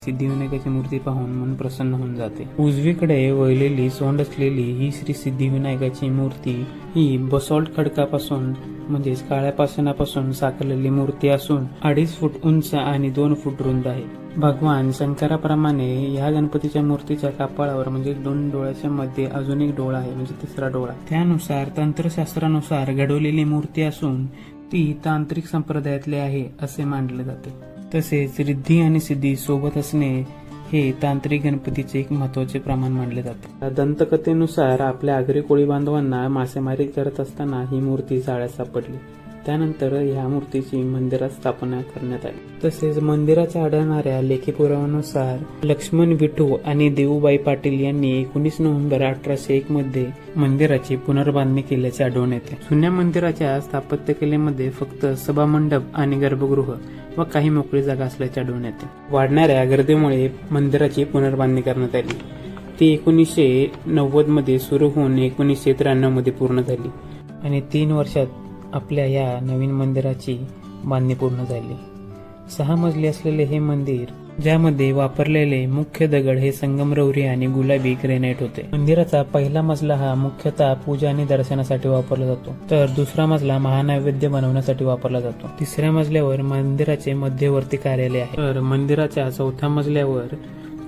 सिद्धिविनायकाची मूर्ती पाहून मन प्रसन्न होऊन जाते। उजवीकडे वळलेली सोंड असलेली ही श्री सिद्धिविनायकाची मूर्ती ही बसॉल्ट खडकापासून म्हणजेच काळ्या पाषाणापासून साकारलेली मूर्ती असून 2.5 फूट उंच आणि 2 फूट रुंद आहे। भगवान शंकराप्रमाणे या गणपतीच्या मूर्तीच्या कपाळावर म्हणजे 2 डोळ्याच्या मध्ये अजून एक डोळा आहे, म्हणजे 3रा डोळा। त्यानुसार तंत्रशास्त्रानुसार घडवलेली मूर्ती असून ती तांत्रिक संप्रदायातली आहे असे मानले जाते। तसेच रिद्धी आणि सिद्धी सोबत असणे हे तांत्रिक गणपतीचे एक महत्त्वाचे प्रमाण मानले जाते। दंतकथेनुसार आपल्या आगरी कोळी बांधवांना मासेमारी करत असताना ही मूर्ती जाळ्यात सापडली। त्यानंतर ह्या मूर्तीची मंदिरात स्थापना करण्यात आली। तसेच मंदिराच्या आढळणाऱ्या लेखी पुराव्यानुसार लक्ष्मण विठू आणि देऊबाई पाटील यांनी 19 नोव्हेंबर 1801 मध्ये मंदिराची पुनर्बांधणी केल्याचे आढळून येते। जुन्या मंदिराच्या स्थापत्यकलेमध्ये फक्त सभामंडप आणि गर्भगृह व काही मोकळी जागा असल्याचे आढळून येते। वाढणाऱ्या गर्दीमुळे मंदिराची पुनर्बांधणी करण्यात आली। ती 1990 मध्ये सुरू होऊन 1993 मध्ये पूर्ण झाली आणि 3 वर्षात आपल्या या नवीन मंदिराची बांधणी पूर्ण झाली। 6 मजली असलेले हे मंदिर, ज्यामध्ये वापरलेले मुख्य दगड हे संगमरवरी आणि गुलाबी ग्रेनाइट होते। मंदिराचा पहिला मजला हा मुख्यतः पूजा आणि दर्शनासाठी वापरला जातो, तर दुसरा मजला महानैवेद्य बनवण्यासाठी वापरला जातो। 3ऱ्या मजल्यावर मंदिराचे मध्यवर्ती कार्यालय आहे, तर मंदिराच्या 4थ्या मजल्यावर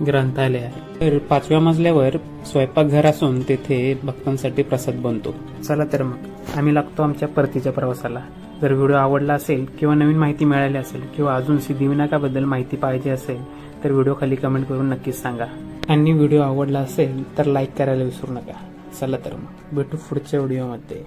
ग्रंथालय आहे, तर 5व्या मजल्यावर स्वयंपाकघर असून तेथे भक्तांसाठी प्रसाद बनतो। चला तर मग आम्ही लागतो आमच्या परतीच्या प्रवासाला। जर व्हिडिओ आवडला असेल किंवा नवीन माहिती मिळाली असेल किंवा अजून सिद्धिविनायकाबद्दल माहिती पाहिजे असेल तर व्हिडिओ खाली कमेंट करून नक्कीच सांगा। आणि व्हिडिओ आवडला असेल तर लाईक करायला विसरू नका। चला तर मग भेटू पुढच्या व्हिडिओमध्ये।